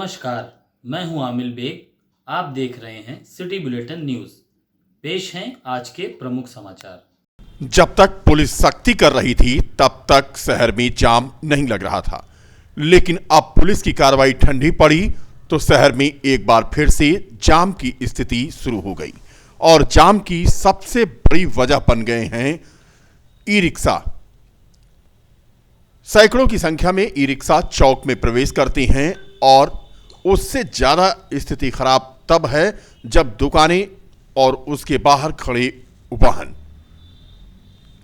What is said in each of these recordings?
नमस्कार, मैं हूं आमिल बेग। आप देख रहे हैं सिटी बुलेटिन न्यूज़। पेश हैं आज के प्रमुख समाचार। जब तक पुलिस सख्ती कर रही थी तब तक शहर में जाम नहीं लग रहा था, लेकिन अब पुलिस की कार्रवाई ठंडी पड़ी तो शहर में एक बार फिर से जाम की स्थिति शुरू हो गई। और जाम की सबसे बड़ी वजह बन गए हैं ई रिक्शा। सैकड़ों की संख्या में ई रिक्शा चौक में प्रवेश करते हैं और उससे ज्यादा स्थिति खराब तब है जब दुकानें और उसके बाहर खड़े वाहन,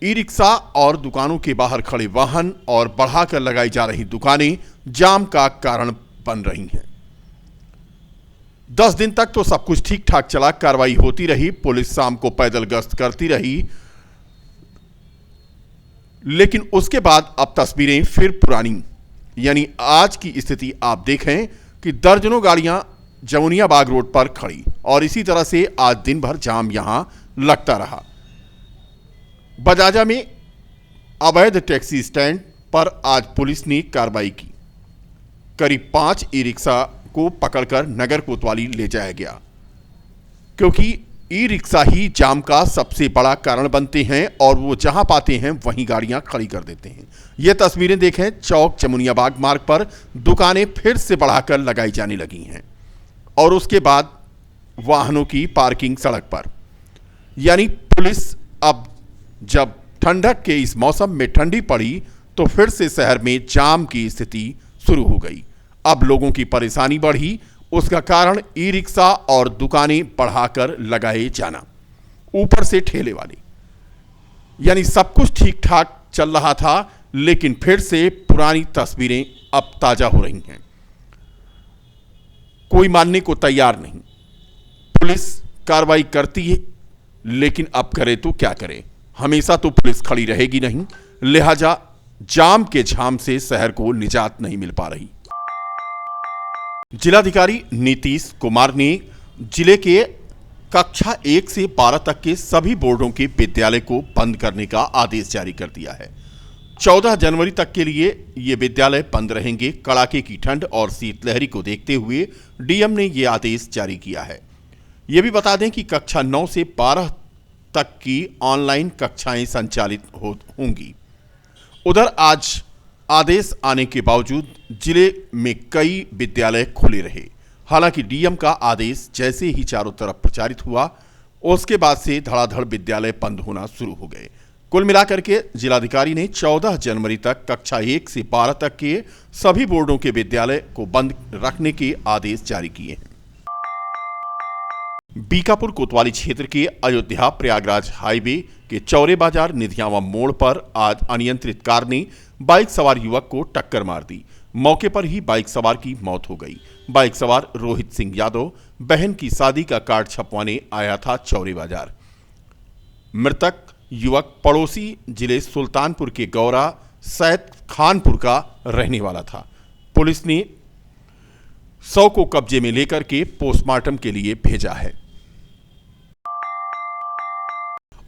ई रिक्शा और दुकानों के बाहर खड़े वाहन और बढ़ाकर लगाई जा रही दुकानें जाम का कारण बन रही हैं। 10 दिन तक तो सब कुछ ठीक ठाक चला, कार्रवाई होती रही, पुलिस शाम को पैदल गश्त करती रही, लेकिन उसके बाद अब तस्वीरें फिर पुरानी, यानी आज की स्थिति आप देखें कि दर्जनों गाड़ियां जमुनिया बाग रोड पर खड़ी और इसी तरह से आज दिन भर जाम यहां लगता रहा। बजाजा में अवैध टैक्सी स्टैंड पर आज पुलिस ने कार्रवाई की। करीब 5 ई रिक्शा को पकड़कर नगर कोतवाली ले जाया गया, क्योंकि ई रिक्शा ही जाम का सबसे बड़ा कारण बनते हैं और वो जहां पाते हैं वहीं गाड़ियां खड़ी कर देते हैं। ये तस्वीरें देखें, चौक जमुनिया बाग मार्ग पर दुकानें फिर से बढ़ाकर लगाई जाने लगी हैं और उसके बाद वाहनों की पार्किंग सड़क पर। यानी पुलिस अब जब ठंडक के इस मौसम में ठंडी पड़ी तो फिर से शहर में जाम की स्थिति शुरू हो गई। अब लोगों की परेशानी बढ़ी, उसका कारण ई रिक्शा और दुकानें बढ़ाकर लगाए जाना, ऊपर से ठेले वाले। यानी सब कुछ ठीक ठाक चल रहा था, लेकिन फिर से पुरानी तस्वीरें अब ताजा हो रही हैं। कोई मानने को तैयार नहीं। पुलिस कार्रवाई करती है, लेकिन अब करे तो क्या करे, हमेशा तो पुलिस खड़ी रहेगी नहीं, लिहाजा जाम के झाम से शहर को निजात नहीं मिल पा रही। जिलाधिकारी नीतीश कुमार ने जिले के कक्षा 1 से 12 तक के सभी बोर्डों के विद्यालय को बंद करने का आदेश जारी कर दिया है। 14 जनवरी तक के लिए ये विद्यालय बंद रहेंगे। कड़ाके की ठंड और शीतलहरी को देखते हुए डीएम ने ये आदेश जारी किया है। ये भी बता दें कि कक्षा 9 से 12 तक की ऑनलाइन कक्षाएं संचालित होंगी। उधर आज आदेश आने के बावजूद जिले में कई विद्यालय खुले रहे। हालांकि डीएम का आदेश जैसे ही चारों तरफ प्रचारित हुआ, उसके बाद से धड़ाधड़ विद्यालय बंद होना शुरू हो गए। कुल मिलाकर के जिलाधिकारी ने 14 जनवरी तक कक्षा 1 से 12 तक के सभी बोर्डों के विद्यालय को बंद रखने के आदेश जारी किए हैं। बीकापुर कोतवाली क्षेत्र के अयोध्या प्रयागराज हाईवे के चौरे बाजार निधियावा मोड़ पर आज अनियंत्रित कार ने बाइक सवार युवक को टक्कर मार दी। मौके पर ही बाइक सवार की मौत हो गई। बाइक सवार रोहित सिंह यादव बहन की शादी का कार्ड छपवाने आया था चौरे बाजार। मृतक युवक पड़ोसी जिले सुल्तानपुर के गौरा सैद खानपुर का रहने वाला था। पुलिस ने शव को कब्जे में लेकर के पोस्टमार्टम के लिए भेजा है।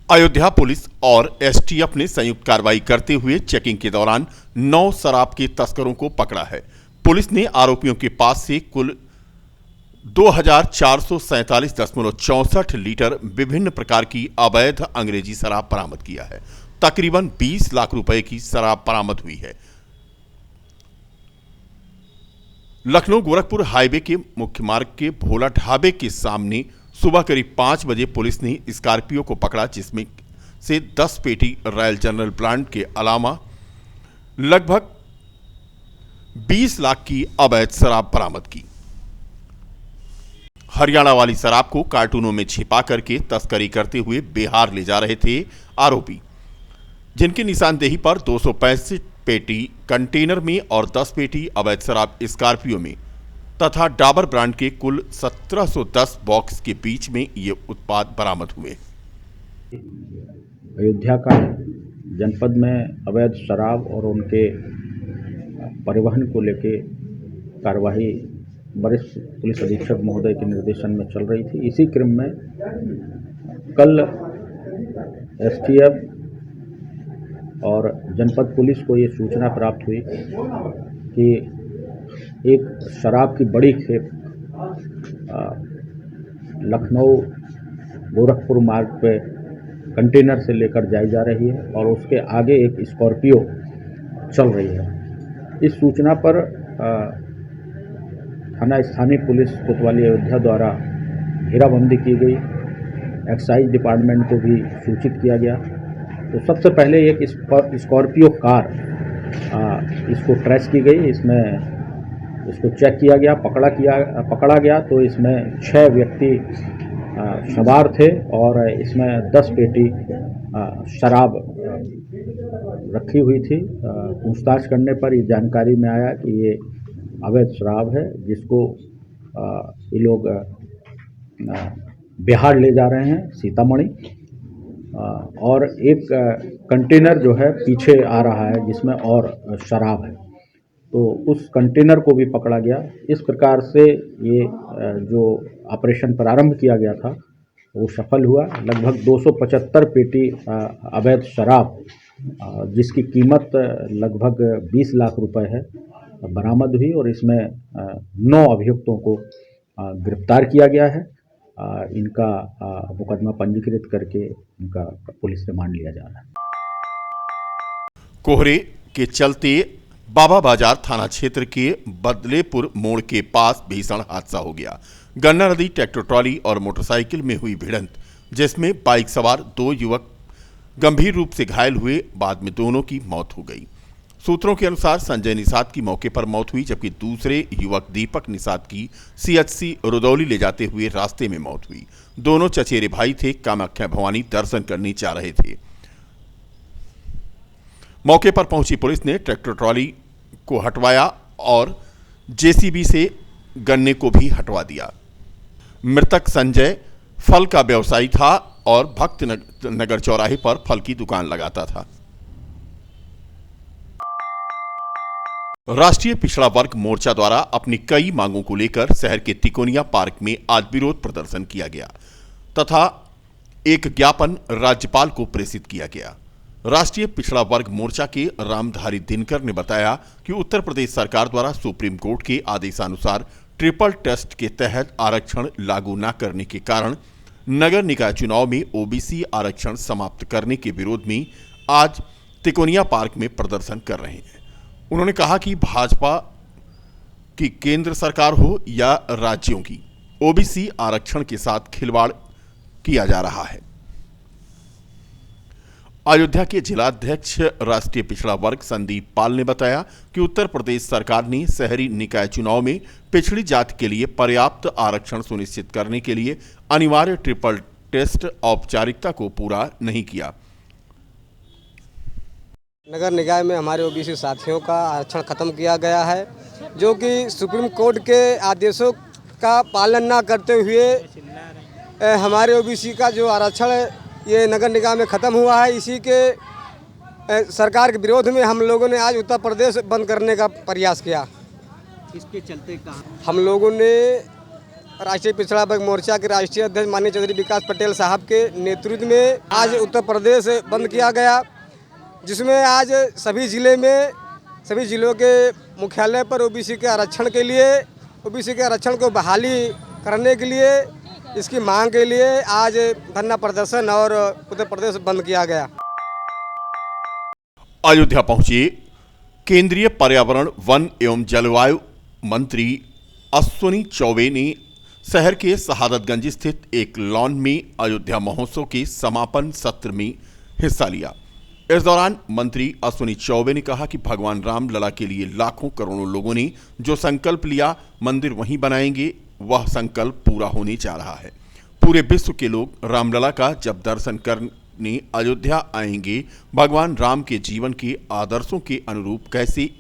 अयोध्या पुलिस और एसटीएफ ने संयुक्त कार्रवाई करते हुए चेकिंग के दौरान 9 शराब के तस्करों को पकड़ा है। पुलिस ने आरोपियों के पास से कुल 2447.64 लीटर विभिन्न प्रकार की अवैध अंग्रेजी शराब बरामद किया है। तकरीबन 20 लाख रुपए की शराब बरामद हुई है। लखनऊ गोरखपुर हाईवे के मुख्य मार्ग के भोला ढाबे के सामने सुबह करीब 5 बजे पुलिस ने स्कॉर्पियो को पकड़ा, जिसमें से 10 पेटी रॉयल जनरल ब्रांड के अलावा लगभग 20 लाख की अवैध शराब बरामद की। हरियाणा वाली शराब को कार्टूनों में छिपा करके तस्करी करते हुए बिहार ले जा रहे थे आरोपी, जिनकी निशानदेही पर 265 पेटी कंटेनर में और 10 पेटी अवैध शराब स्कॉर्पियो में तथा डाबर ब्रांड के कुल 1710 बॉक्स के बीच में ये उत्पाद बरामद हुए। अयोध्या का जनपद में अवैध शराब और उनके परिवहन को लेके कार्यवाही वरिष्ठ पुलिस अधीक्षक महोदय के निर्देशन में चल रही थी। इसी क्रम में कल एसटीएफ और जनपद पुलिस को ये सूचना प्राप्त हुई कि एक शराब की बड़ी खेप लखनऊ गोरखपुर मार्ग पे कंटेनर से लेकर जाई जा रही है और उसके आगे एक स्कॉर्पियो चल रही है। इस सूचना पर थाना स्थानीय पुलिस कोतवाली अयोध्या द्वारा घेराबंदी की गई। एक्साइज डिपार्टमेंट को भी सूचित किया गया। तो सबसे पहले एक स्कॉर्पियो कार इसको ट्रेस की गई, इसको चेक किया गया, पकड़ा गया। तो इसमें 6 व्यक्ति सवार थे और इसमें 10 पेटी शराब रखी हुई थी। पूछताछ करने पर ये जानकारी में आया कि ये अवैध शराब है, जिसको ये लोग बिहार ले जा रहे हैं, सीतामढ़ी। और एक कंटेनर जो है पीछे आ रहा है जिसमें और शराब है, तो उस कंटेनर को भी पकड़ा गया। इस प्रकार से ये जो ऑपरेशन प्रारंभ किया गया था वो सफल हुआ। लगभग 275 पेटी अवैध शराब जिसकी कीमत लगभग 20 लाख रुपए है बरामद हुई और इसमें 9 अभियुक्तों को गिरफ्तार किया गया है। इनका मुकदमा पंजीकृत करके इनका पुलिस रिमांड लिया जा रहा है। कोहरे के चलते बाबा बाजार थाना क्षेत्र के बदलेपुर मोड़ के पास भीषण हादसा हो गया। गन्ना नदी ट्रैक्टर ट्रॉली और मोटरसाइकिल में हुई भिड़ंत, जिसमें बाइक सवार 2 युवक गंभीर रूप से घायल हुए। बाद में दोनों की मौत हो गई। सूत्रों के अनुसार संजय निषाद की मौके पर मौत हुई, जबकि दूसरे युवक दीपक निषाद की सीएचसी रुदौली ले जाते हुए रास्ते में मौत हुई। दोनों चचेरे भाई थे, कामाख्या भवानी दर्शन करने जा रहे थे। मौके पर पहुंची पुलिस ने ट्रैक्टर ट्रॉली को हटवाया और जेसीबी से गन्ने को भी हटवा दिया। मृतक संजय फल का व्यवसायी था और भक्त नगर चौराहे पर फल की दुकान लगाता था। राष्ट्रीय पिछड़ा वर्ग मोर्चा द्वारा अपनी कई मांगों को लेकर शहर के तिकोनिया पार्क में आज विरोध प्रदर्शन किया गया तथा एक ज्ञापन राज्यपाल को प्रेषित किया गया। राष्ट्रीय पिछड़ा वर्ग मोर्चा के रामधारी दिनकर ने बताया कि उत्तर प्रदेश सरकार द्वारा सुप्रीम कोर्ट के आदेशानुसार ट्रिपल टेस्ट के तहत आरक्षण लागू न करने के कारण नगर निकाय चुनाव में ओबीसी आरक्षण समाप्त करने के विरोध में आज तिकोनिया पार्क में प्रदर्शन कर रहे हैं। उन्होंने कहा कि भाजपा की केंद्र सरकार हो या राज्यों की, ओबीसी आरक्षण के साथ खिलवाड़ किया जा रहा है। अयोध्या के जिलाध्यक्ष राष्ट्रीय पिछड़ा वर्ग संदीप पाल ने बताया कि उत्तर प्रदेश सरकार ने शहरी निकाय चुनाव में पिछड़ी जाति के लिए पर्याप्त आरक्षण सुनिश्चित करने के लिए अनिवार्य ट्रिपल टेस्ट औपचारिकता को पूरा नहीं किया। नगर निकाय में हमारे ओबीसी साथियों का आरक्षण खत्म किया गया है, जो कि सुप्रीम कोर्ट के आदेशों का पालन न करते हुए हमारे ओबीसी का जो आरक्षण ये नगर निकाय में ख़त्म हुआ है। इसी के सरकार के विरोध में हम लोगों ने आज उत्तर प्रदेश बंद करने का प्रयास किया। इसके चलते कहाँ हम लोगों ने राष्ट्रीय पिछड़ा वर्ग मोर्चा के राष्ट्रीय अध्यक्ष माननीय चौधरी विकास पटेल साहब के नेतृत्व में आज उत्तर प्रदेश बंद किया गया, जिसमें आज सभी जिलों के मुख्यालय पर ओबीसी के आरक्षण के लिए, ओबीसी के आरक्षण को बहाली करने के लिए, इसकी मांग के लिए आज धरना प्रदर्शन और उत्तर प्रदेश बंद किया गया। अयोध्या पहुंचे केंद्रीय पर्यावरण, वन एवं जलवायु मंत्री अश्विनी चौबे ने शहर के शहादतगंज स्थित एक लॉन में अयोध्या महोत्सव के समापन सत्र में हिस्सा लिया। इस दौरान मंत्री अश्विनी चौबे ने कहा कि भगवान रामलला के लिए लाखों करोड़ों लोगों ने जो संकल्प लिया, मंदिर वहीं बनाएंगे, वह संकल्प पूरा होने जा रहा है। पूरे विश्व के लोग रामलला का जब दर्शन करने अयोध्या आएंगे, भगवान राम के जीवन के आदर्शों के अनुरूप कैसे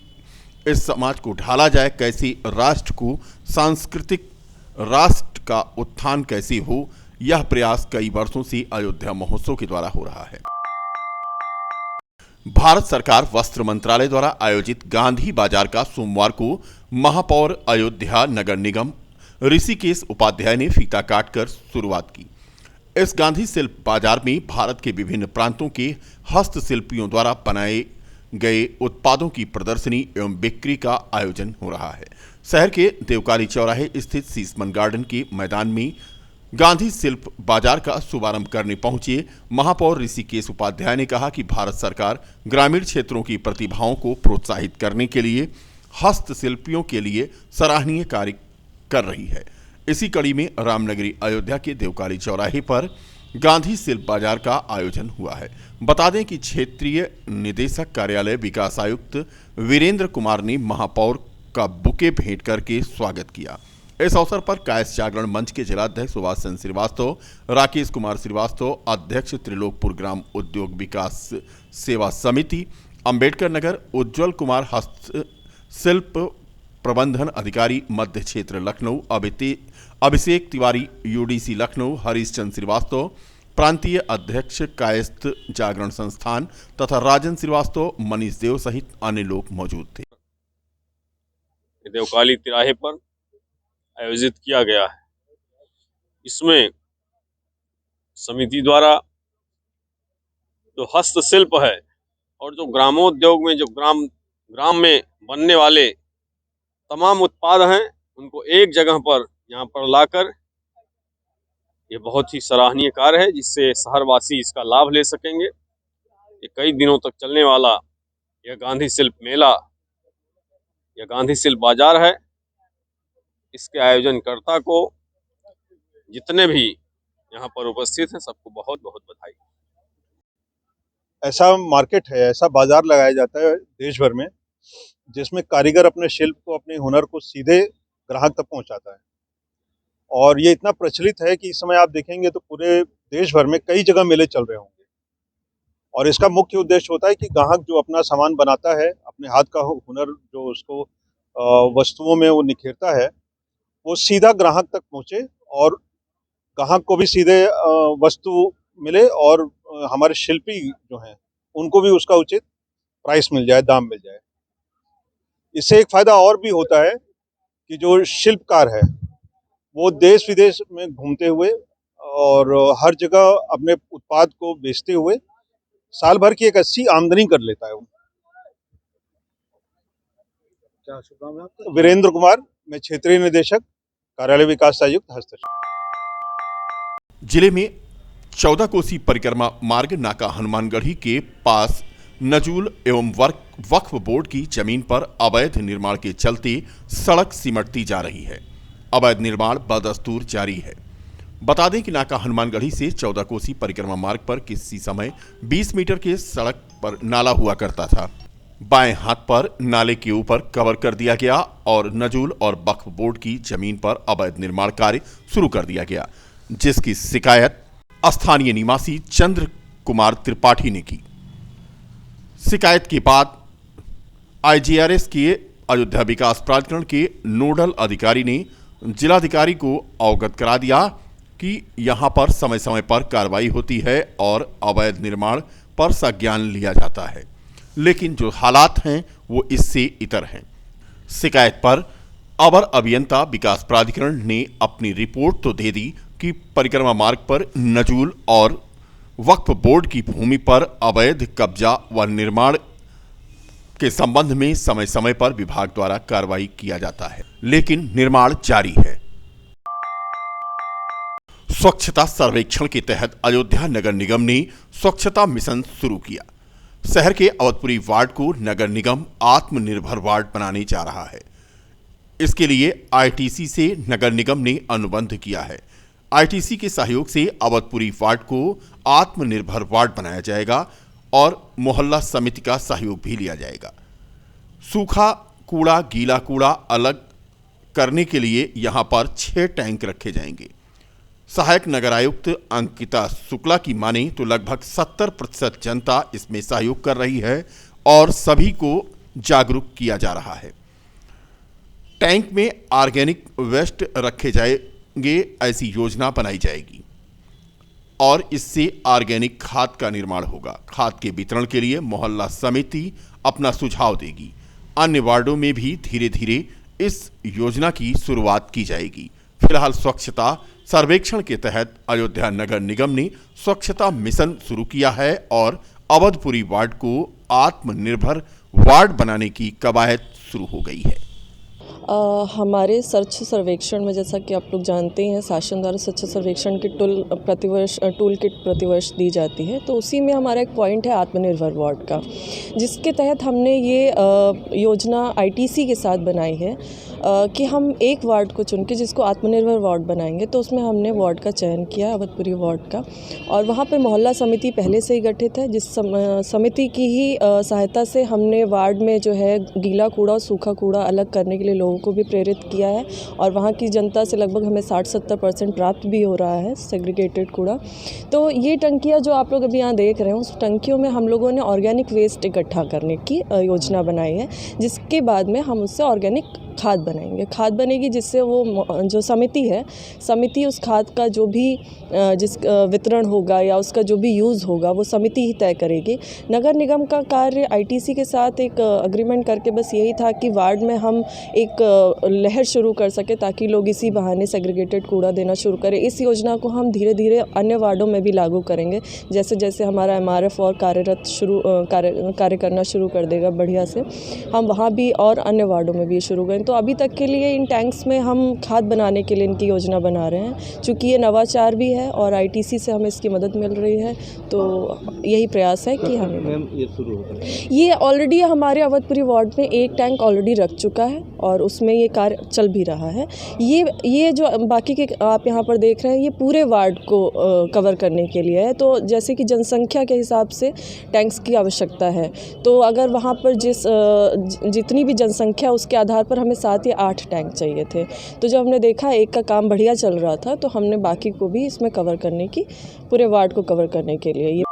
इस समाज को ढाला जाए, कैसे राष्ट्र को सांस्कृतिक राष्ट्र का उत्थान कैसे हो, यह प्रयास कई वर्षों से अयोध्या महोत्सव के द्वारा हो रहा है। भारत सरकार वस्त्र मंत्रालय द्वारा आयोजित गांधी बाजार का सोमवार को महापौर अयोध्या नगर निगम ऋषिकेश उपाध्याय ने फीता काटकर शुरुआत की। इस गांधी शिल्प बाजार में भारत के विभिन्न प्रांतों के हस्तशिल्पियों द्वारा बनाए गए उत्पादों की प्रदर्शनी एवं बिक्री का आयोजन हो रहा है। शहर के देवकाली चौराहे स्थित सीसमन गार्डन के मैदान में गांधी शिल्प बाजार का शुभारंभ करने पहुंचे महापौर ऋषिकेश उपाध्याय ने कहा कि भारत सरकार ग्रामीण क्षेत्रों की प्रतिभाओं को प्रोत्साहित करने के लिए हस्तशिल्पियों के लिए सराहनीय कार्य कर रही है। इसी कड़ी में रामनगरी अयोध्या के देवकाली चौराहे पर गांधी शिल्प बाजार का आयोजन हुआ है। बता दें कि क्षेत्रीय निदेशक कार्यालय विकास आयुक्त वीरेंद्र कुमार ने महापौर का बुके भेंट करके स्वागत किया। इस अवसर पर कायस्थ जागरण मंच के जिलाध्यक्ष सुभाष चंद्र श्रीवास्तव, राकेश कुमार श्रीवास्तव, अध्यक्ष त्रिलोकपुर ग्राम उद्योग विकास सेवा समिति, अंबेडकर नगर उज्जवल कुमार, हस्तशिल्प प्रबंधन अधिकारी मध्य क्षेत्र लखनऊ अभिषेक तिवारी, यूडीसी लखनऊ हरीश चंद्र श्रीवास्तव, प्रांतीय अध्यक्ष कायस्थ जागरण संस्थान तथा राजन श्रीवास्तव, मनीष देव सहित अन्य लोग मौजूद थे। देवकाली तिराहे पर आयोजित किया गया है। इसमें समिति द्वारा जो हस्तशिल्प है और जो ग्रामोद्योग में जो ग्राम में बनने वाले तमाम उत्पाद हैं उनको एक जगह पर यहाँ पर लाकर ये बहुत ही सराहनीय कार्य है, जिससे शहरवासी इसका लाभ ले सकेंगे। ये कई दिनों तक चलने वाला यह गांधी शिल्प मेला या गांधी शिल्प बाजार है। इसके आयोजनकर्ता को, जितने भी यहाँ पर उपस्थित हैं, सबको बहुत बहुत बधाई। ऐसा मार्केट है, ऐसा बाजार लगाया जाता है देश भर में, जिसमें कारीगर अपने शिल्प को, अपने हुनर को सीधे ग्राहक तक पहुंचाता है। और ये इतना प्रचलित है कि इस समय आप देखेंगे तो पूरे देश भर में कई जगह मेले चल रहे होंगे। और इसका मुख्य उद्देश्य होता है कि ग्राहक जो अपना सामान बनाता है, अपने हाथ का हुनर जो उसको वस्तुओं में वो निखेरता है, वो सीधा ग्राहक तक पहुंचे और ग्राहक को भी सीधे वस्तु मिले और हमारे शिल्पी जो हैं उनको भी उसका उचित प्राइस मिल जाए, दाम मिल जाए। इससे एक फायदा और भी होता है कि जो शिल्पकार है वो देश विदेश में घूमते हुए और हर जगह अपने उत्पाद को बेचते हुए साल भर की एक अच्छी आमदनी कर लेता है। क्या शुभ नाम है आपका? वीरेंद्र कुमार, मैं क्षेत्रीय निदेशक कार्यालय विकास आयुक्त हस्तशिल्प। जिले में 14 कोसी परिक्रमा मार्ग नाका हनुमानगढ़ी के पास नजूल एवं वक्फ बोर्ड की जमीन पर अवैध निर्माण के चलते सड़क सिमटती जा रही है। अवैध निर्माण बदस्तूर जारी है। बता दें कि नाका हनुमानगढ़ी से 14 कोसी परिक्रमा मार्ग पर किसी समय 20 मीटर के सड़क पर नाला हुआ करता था। बाएं हाथ पर नाले के ऊपर कवर कर दिया गया और नजूल और वक्फ बोर्ड की जमीन पर अवैध निर्माण कार्य शुरू कर दिया गया, जिसकी शिकायत स्थानीय निवासी चंद्र कुमार त्रिपाठी ने की। शिकायत के बाद IGRS के अयोध्या विकास प्राधिकरण के नोडल अधिकारी ने जिलाधिकारी को अवगत करा दिया कि यहां पर समय समय पर कार्रवाई होती है और अवैध निर्माण पर संज्ञान लिया जाता है, लेकिन जो हालात हैं वो इससे इतर हैं। शिकायत पर अवर अभियंता विकास प्राधिकरण ने अपनी रिपोर्ट तो दे दी कि परिक्रमा मार्ग पर नजूल और वक्फ बोर्ड की भूमि पर अवैध कब्जा व निर्माण के संबंध में समय समय पर विभाग द्वारा कार्रवाई किया जाता है, लेकिन निर्माण जारी है। स्वच्छता सर्वेक्षण के तहत अयोध्या नगर निगम ने स्वच्छता मिशन शुरू किया। शहर के अवधपुरी वार्ड को नगर निगम आत्मनिर्भर वार्ड बनाने जा रहा है। इसके लिए ITC से नगर निगम ने अनुबंध किया है। ITC के सहयोग से अवधपुरी वार्ड को आत्मनिर्भर वार्ड बनाया जाएगा और मोहल्ला समिति का सहयोग भी लिया जाएगा। सूखा कूड़ा, गीला कूड़ा अलग करने के लिए यहां पर 6 टैंक रखे जाएंगे। सहायक नगर आयुक्त अंकिता शुक्ला की माने तो लगभग 70% जनता इसमें सहयोग कर रही है और सभी को जागरूक किया जा रहा है। टैंक में ऑर्गेनिक वेस्ट रखे जाएंगे, ऐसी योजना बनाई जाएगी और इससे ऑर्गेनिक खाद का निर्माण होगा। खाद के वितरण के लिए मोहल्ला समिति अपना सुझाव देगी। अन्य वार्डों में भी धीरे धीरे इस योजना की शुरुआत की जाएगी। फिलहाल स्वच्छता सर्वेक्षण के तहत अयोध्या नगर निगम ने स्वच्छता मिशन शुरू किया है और अवधपुरी वार्ड को आत्मनिर्भर वार्ड बनाने की कवायद शुरू हो गई है। हमारे स्वच्छ सर्वेक्षण में, जैसा कि आप लोग जानते हैं, शासन द्वारा स्वच्छ सर्वेक्षण की टूल किट प्रतिवर्ष दी जाती है। तो उसी में हमारा एक पॉइंट है आत्मनिर्भर वार्ड का, जिसके तहत हमने ये योजना आईटीसी के साथ बनाई है कि हम एक वार्ड को चुन के जिसको आत्मनिर्भर वार्ड बनाएंगे। तो उसमें हमने वार्ड का चयन किया, अवधपुरी वार्ड का, और वहाँ पर मोहल्ला समिति पहले से ही गठित है, जिस समिति की ही सहायता से हमने वार्ड में जो है गीला कूड़ा और सूखा कूड़ा अलग करने के लिए लोगों को भी प्रेरित किया है। और वहाँ की जनता से लगभग हमें 60-70% प्राप्त भी हो रहा है सेग्रीगेटेड कूड़ा। तो ये टंकियाँ जो आप लोग अभी यहाँ देख रहे हैं, उस टंकियों में हम लोगों ने ऑर्गेनिक वेस्ट इकट्ठा करने की योजना बनाई है, जिसके बाद में हम उससे ऑर्गेनिक खाद बनाएंगे। खाद बनेगी जिससे वो जो समिति उस खाद का जो भी जिस वितरण होगा या उसका जो भी यूज़ होगा वो समिति ही तय करेगी। नगर निगम का कार्य आईटीसी के साथ एक अग्रीमेंट करके बस यही था कि वार्ड में हम एक लहर शुरू कर सके ताकि लोग इसी बहाने सेग्रीगेटेड कूड़ा देना शुरू करें। इस योजना को हम धीरे धीरे अन्य वार्डों में भी लागू करेंगे। जैसे जैसे हमारा MRF और कार्य करना शुरू कर देगा बढ़िया से, हम वहाँ भी और अन्य वार्डों में भी शुरू करें। तो अभी तक के लिए इन टैंक्स में हम खाद बनाने के लिए इनकी योजना बना रहे हैं। चूँकि ये नवाचार भी है और आईटीसी से हमें इसकी मदद मिल रही है, तो यही प्रयास है कि हम ये ऑलरेडी हमारे अवधपुरी वार्ड में एक टैंक ऑलरेडी रख चुका है और उसमें ये कार्य चल भी रहा है। ये जो बाकी के आप यहाँ पर देख रहे हैं, ये पूरे वार्ड को कवर करने के लिए है। तो जैसे कि जनसंख्या के हिसाब से टैंक्स की आवश्यकता है, तो अगर वहाँ पर जितनी भी जनसंख्या उसके आधार पर हमें 7 या 8 टैंक चाहिए थे। तो जब हमने देखा एक का काम बढ़िया चल रहा था, तो हमने बाकी को भी इसमें कवर करने की, पूरे वार्ड को कवर करने के लिए ये